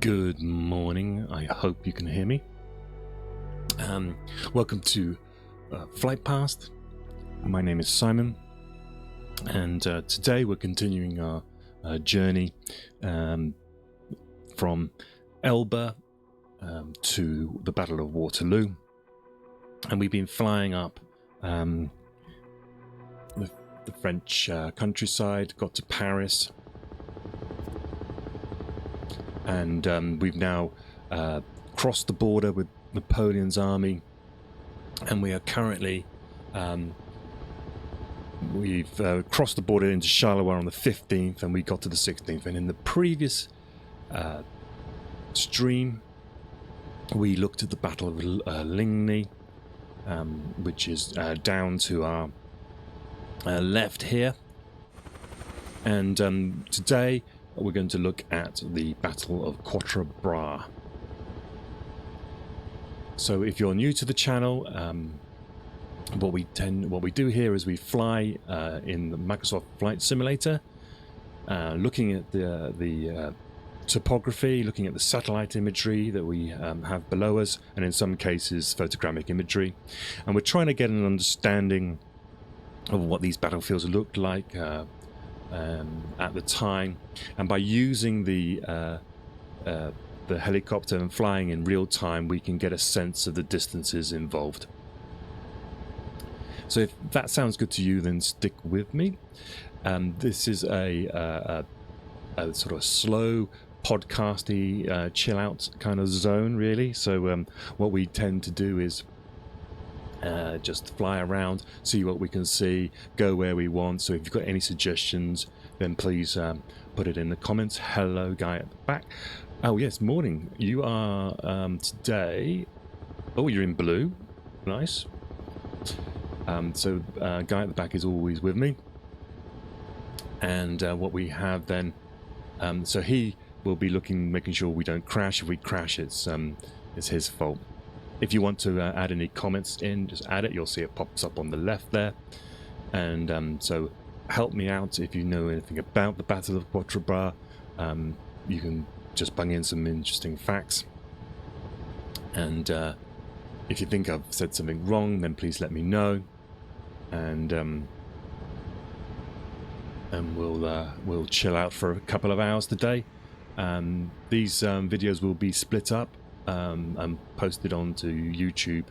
Good morning. I hope you can hear me. Welcome to Flight Past. My name is Simon, and today we're continuing our journey from Elba to the Battle of Waterloo, and we've been flying up the French countryside, got to Paris. And we've now crossed the border with Napoleon's army, and we are currently we've crossed the border into Charleroi on the 15th, and we got to the 16th. And in the previous stream, we looked at the Battle of Ligny, which is down to our left here, and today we're going to look at the Battle of Quatre Bras. So if you're new to the channel, what we do here is we fly in the Microsoft Flight Simulator, looking at the topography, looking at the satellite imagery that we have below us, and in some cases photographic imagery, and we're trying to get an understanding of what these battlefields looked like at the time, and by using the helicopter and flying in real time, we can get a sense of the distances involved. So if that sounds good to you, then stick with me. This is a sort of slow, podcasty, chill out kind of zone, really. So what we tend to do is just fly around, see what we can see, go where we want. So if you've got any suggestions, then please put it in the comments. Hello, guy at the back. Oh yes, morning. You are today. Oh, you're in blue. Nice. So guy at the back is always with me. And what we have then, so he will be making sure we don't crash. If we crash, it's his fault. If you want to add any comments in, just add it. You'll see it pops up on the left there. And so help me out if you know anything about the Battle of Quatre Bras. You can just bung in some interesting facts. And if you think I've said something wrong, then please let me know. And we'll chill out for a couple of hours today. These videos will be split up and posted onto YouTube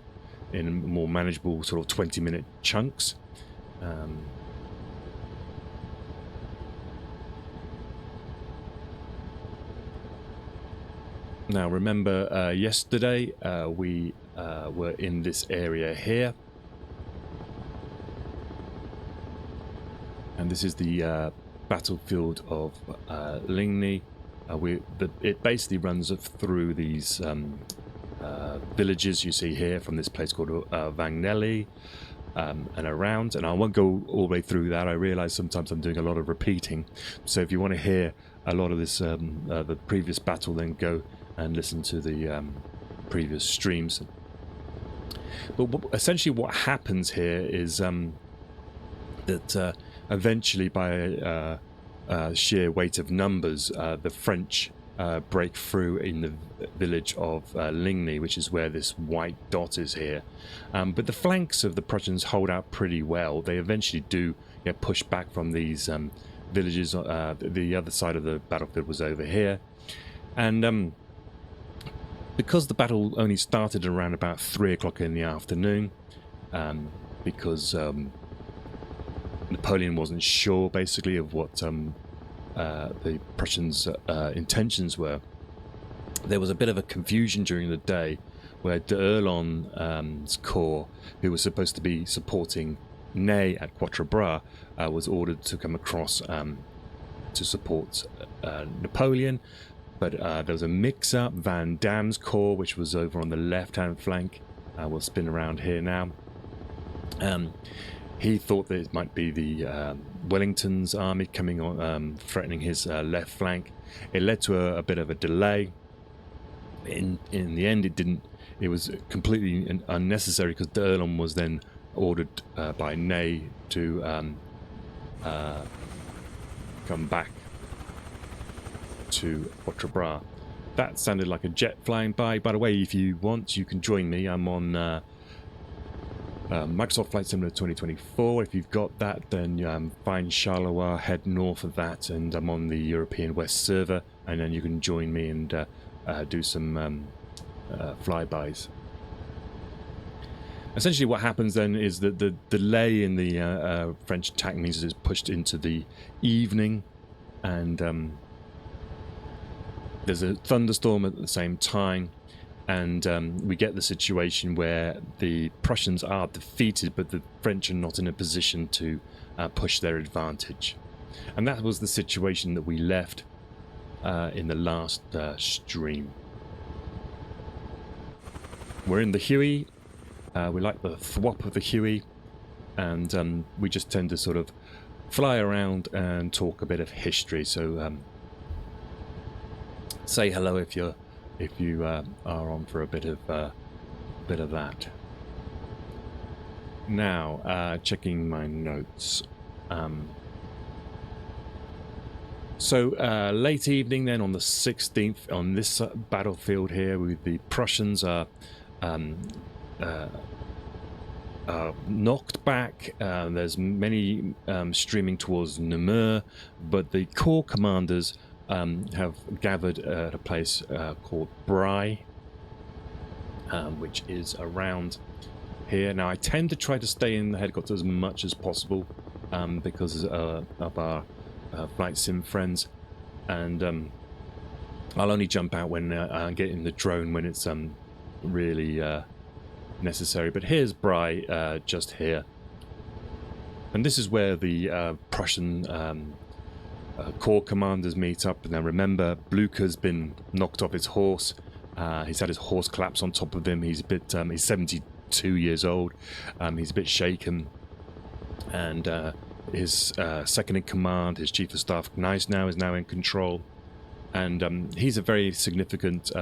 in more manageable sort of 20-minute chunks. Now remember, yesterday we were in this area here, and this is the battlefield of Ligny. It basically runs through these villages you see here from this place called Vagnelli and around, and I won't go all the way through that. I realize sometimes I'm doing a lot of repeating, so if you want to hear a lot of this the previous battle, then go and listen to the previous streams. But essentially what happens here is that eventually, by sheer weight of numbers, the French break through in the village of Ligny, which is where this white dot is here. But the flanks of the Prussians hold out pretty well. They eventually do get pushed back from these villages. The other side of the battlefield was over here. And because the battle only started around about 3 o'clock in the afternoon, because Napoleon wasn't sure, basically, of what the Prussians' intentions were. There was a bit of a confusion during the day, where d'Erlon's corps, who was supposed to be supporting Ney at Quatre Bras, was ordered to come across to support Napoleon. But there was a mix-up. Van Damme's corps, which was over on the left-hand flank, will spin around here now. He thought that it might be the Wellington's army coming on, threatening his left flank. It led to a bit of a delay. In the end, it didn't. It was completely unnecessary, because d'Erlon was then ordered by Ney to come back to Quatre Bras. that sounded like a jet flying by. By the way, if you want, you can join me. I'm on Microsoft Flight Simulator 2024. If you've got that, then find Charleroi, head north of that, and I'm on the European West server, and then you can join me and do some flybys. Essentially what happens then is that the delay in the French attack means is pushed into the evening, and there's a thunderstorm at the same time, and we get the situation where the Prussians are defeated, but the French are not in a position to push their advantage. And that was the situation that we left in the last stream. We're in the Huey. We like the thwop of the Huey, and we just tend to sort of fly around and talk a bit of history. So say hello if you are on for a bit of that. Now, checking my notes. So late evening then on the 16th on this battlefield here, with the Prussians are knocked back. There's many streaming towards Namur, but the corps commanders have gathered at a place called Brai, which is around here. Now I tend to try to stay in the helicopter as much as possible because of our flight sim friends, and I'll only jump out when I get in the drone when it's really necessary. But here's Brai, just here, and this is where the Prussian corps commanders meet up. Now remember, Blücher's been knocked off his horse. He's had his horse collapse on top of him. He's a bit he's 72 years old. He's a bit shaken, and his second in command, his chief of staff Gneisenau, is now in control, and he's a very significant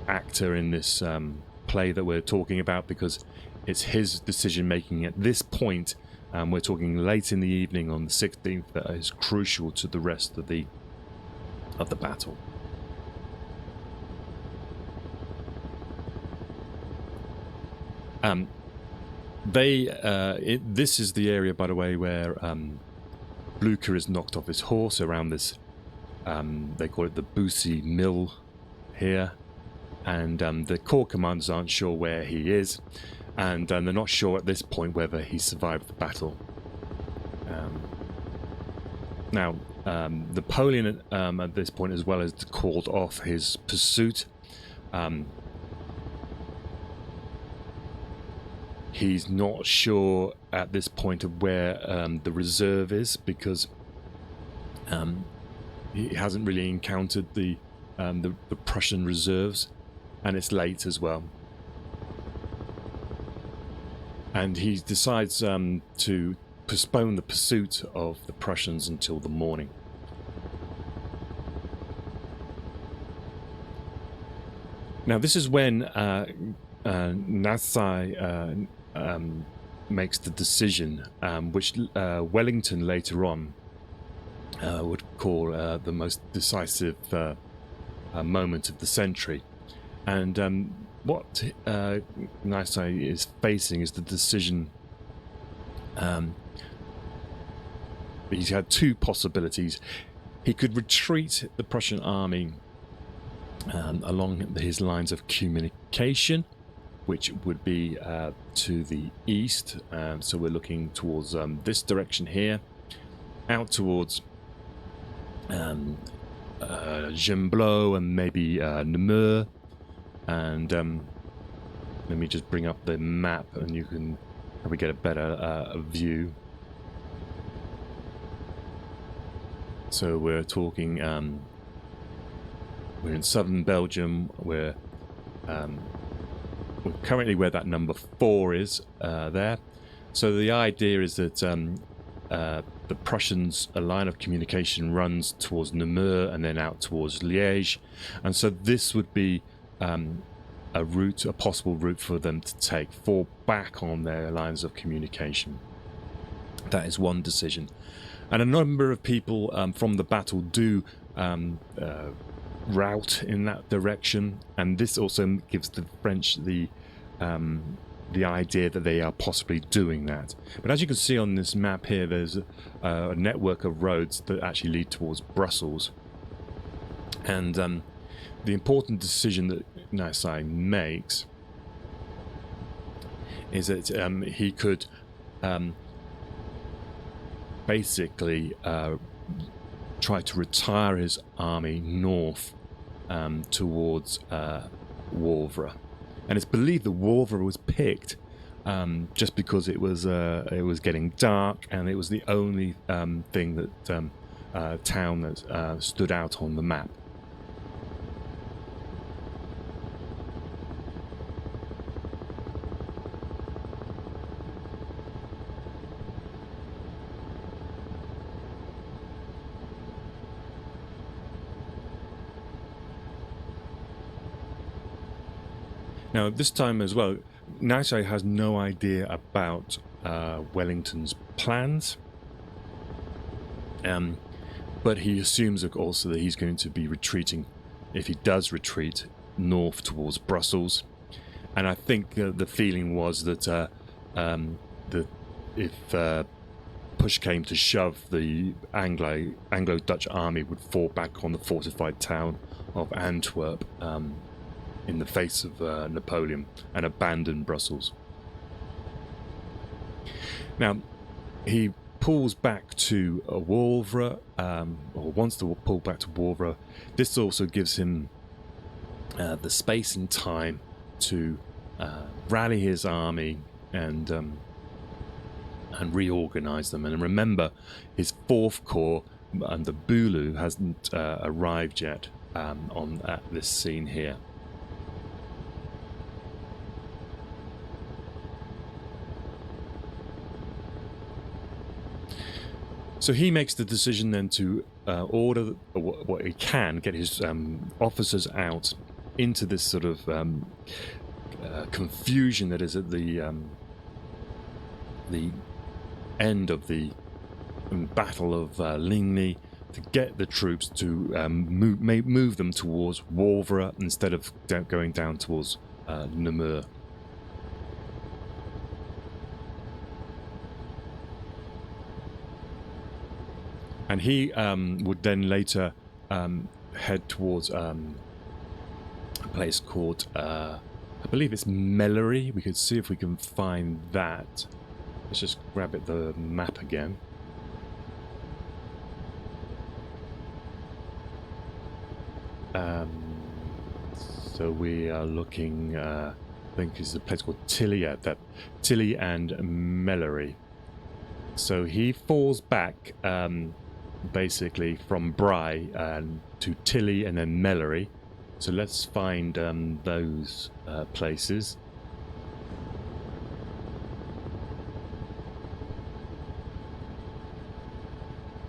actor in this play that we're talking about, because it's his decision making at this point. We're talking late in the evening on the 16th that is crucial to the rest of the battle. This is the area, by the way, where Blücher is knocked off his horse around this. They call it the Bussy Mill here, and the corps commanders aren't sure where he is, and they're not sure at this point whether he survived the battle. Now, Napoleon at this point as well has called off his pursuit. He's not sure at this point of where the reserve is, because he hasn't really encountered the Prussian reserves, and it's late as well. And he decides to postpone the pursuit of the Prussians until the morning. Now this is when Nassau makes the decision, which Wellington later on would call the most decisive moment of the century. And what Nassau is facing is the decision. He's had two possibilities. He could retreat the Prussian army along his lines of communication, which would be to the east. So we're looking towards this direction here, out towards Gembloux and maybe Namur. And let me just bring up the map, and you can probably get a better view. So we're talking, we're in southern Belgium. We're currently where that number 4 is there. So the idea is that the Prussians, a line of communication runs towards Namur and then out towards Liège, and so this would be a possible route for them to take, fall back on their lines of communication. That is one decision. And a number of people from the battle do route in that direction, and this also gives the French the idea that they are possibly doing that. But as you can see on this map here, there's a network of roads that actually lead towards Brussels, and the important decision that Nassau makes is that he could basically try to retire his army north towards Wavre. And it's believed that Wavre was picked just because it was getting dark, and it was the only thing that town that stood out on the map. Now, this time as well, Nassau has no idea about Wellington's plans, but he assumes also that he's going to be retreating, if he does retreat, north towards Brussels. And I think the feeling was that if push came to shove, the Anglo-Dutch army would fall back on the fortified town of Antwerp in the face of Napoleon, and abandon Brussels. Now, he pulls back to Wavre, or wants to pull back to Wavre. This also gives him the space and time to rally his army and reorganize them. And remember, his 4th Corps under Bulu hasn't arrived yet at this scene here. So he makes the decision then to order what he can, get his officers out into this sort of confusion that is at the end of the Battle of Ligny, to get the troops to move them towards Wavre instead of going down towards Namur. And he would then later head towards a place called, I believe it's Mellery. We could see if we can find that. Let's just grab the map again. So we are looking, I think it's a place called Tilly, Tilly and Mellery. So he falls back basically from Bry to Tilly and then Mellery. So let's find those places.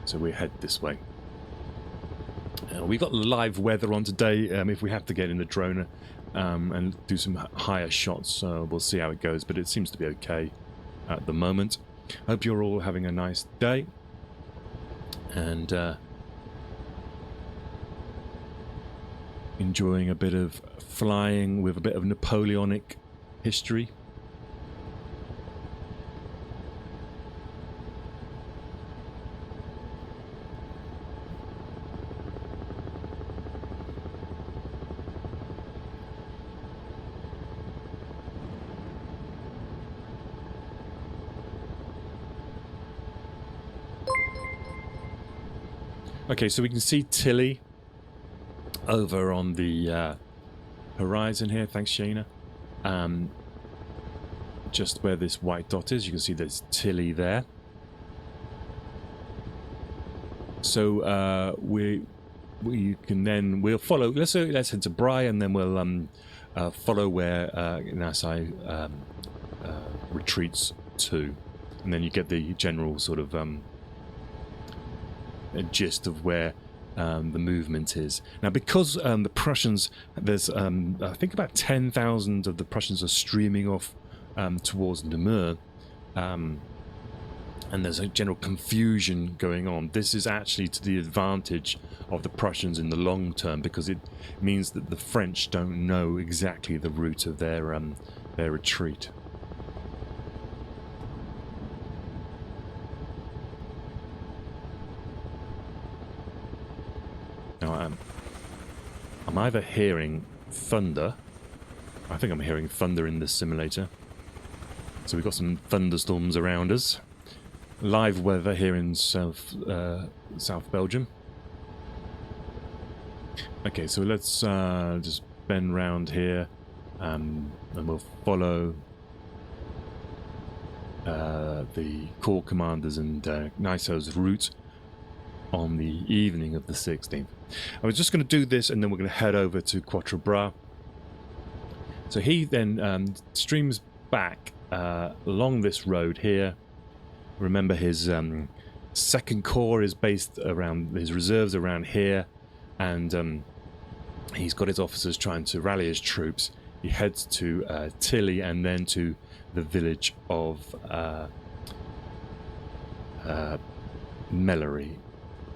So we head this way. We've got live weather on today. If we have to get in the drone and do some higher shots, we'll see how it goes. But it seems to be okay at the moment. Hope you're all having a nice day. And enjoying a bit of flying with a bit of Napoleonic history. Okay, so we can see Tilly over on the horizon here. Thanks, Shana. Just where this white dot is, you can see there's Tilly there. So we'll follow. Let's head to Bry, and then we'll follow where Nassau retreats to, and then you get the general sort of a gist of where the movement is. Now, because the Prussians, there's I think about 10,000 of the Prussians are streaming off towards Namur. and there's a general confusion going on. This is actually to the advantage of the Prussians in the long term, because it means that the French don't know exactly the route of their retreat. Now, I'm either hearing thunder. I think I'm hearing thunder in this simulator. So we've got some thunderstorms around us. Live weather here in South Belgium. Okay, so let's just bend round here, and we'll follow the Corps Commanders and Niso's route on the evening of the 16th. I was just going to do this, and then we're going to head over to Quatre Bras. So he then streams back along this road here. Remember, his second corps is based around, his reserves around here, and he's got his officers trying to rally his troops. He heads to Tilly and then to the village of Mellery.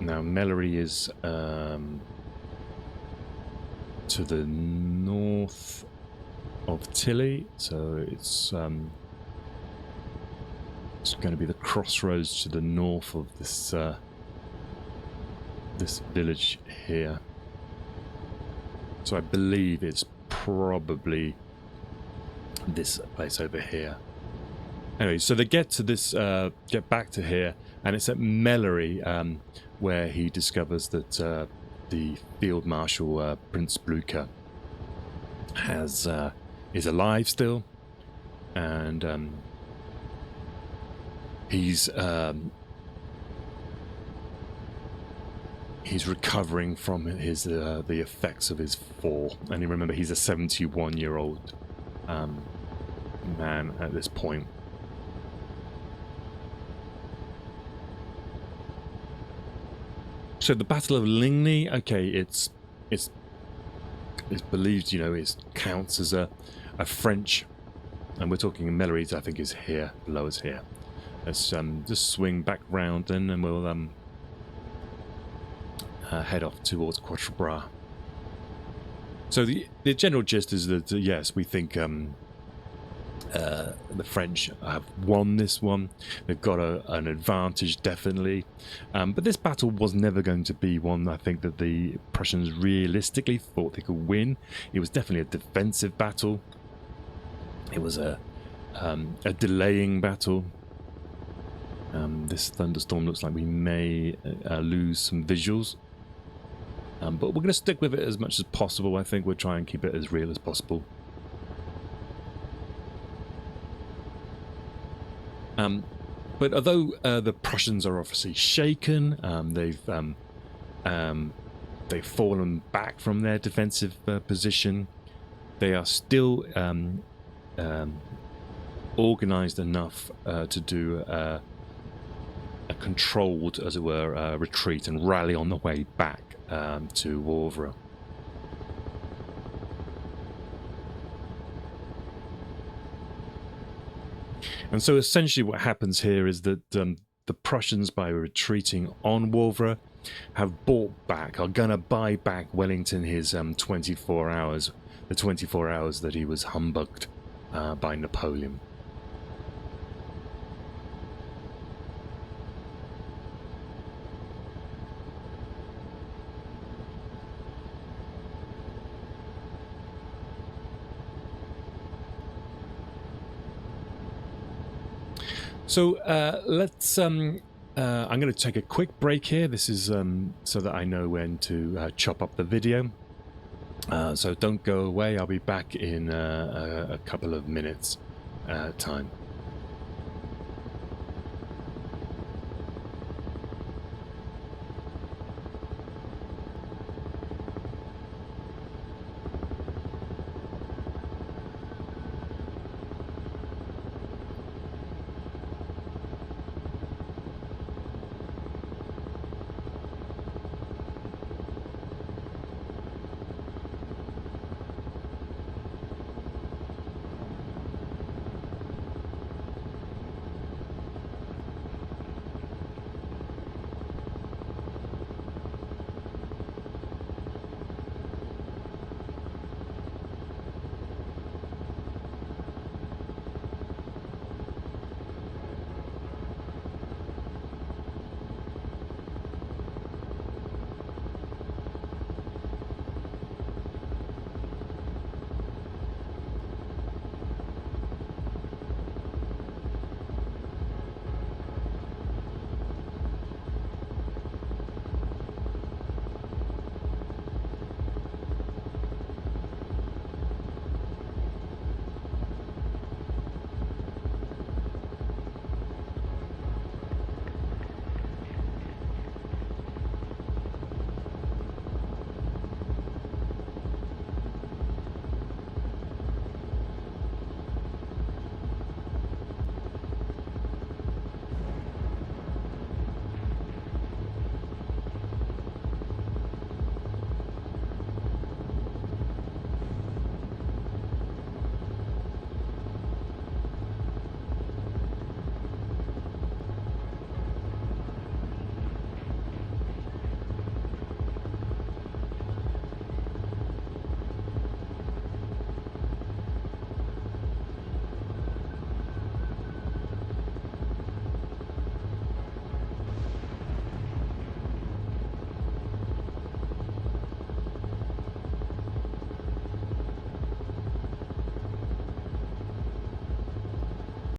Now, Mellery is to the north of Tilly, so it's going to be the crossroads to the north of this this village here. So I believe it's probably this place over here. Anyway, so they get to this, get back to here, and it's at Mellery where he discovers that the Field Marshal Prince Blucher is alive still, and he's recovering from his the effects of his fall. And you remember, he's a 71-year-old man at this point. So the Battle of Ligny, okay, it's believed, you know, it counts as a French, and we're talking Mellery, I think, is here, below us here. Let's just swing back round then, and we'll head off towards Quatre Bras. So the general gist is that yes, we think the French have won this one. They've got an advantage, definitely, but this battle was never going to be one I think that the Prussians realistically thought they could win. It was definitely a defensive battle. It was a delaying battle. This thunderstorm looks like we may lose some visuals, but we're going to stick with it as much as possible. I think we'll try and keep it as real as possible. But although the Prussians are obviously shaken, they've fallen back from their defensive position, they are still organized enough to do a controlled, as it were, retreat and rally on the way back to Wavre. And so essentially what happens here is that the Prussians, by retreating on Wavre, have bought back, are going to buy back Wellington his 24 hours, the 24 hours that he was humbugged by Napoleon. So let's. I'm going to take a quick break here. This is so that I know when to chop up the video. So don't go away. I'll be back in a couple of minutes time.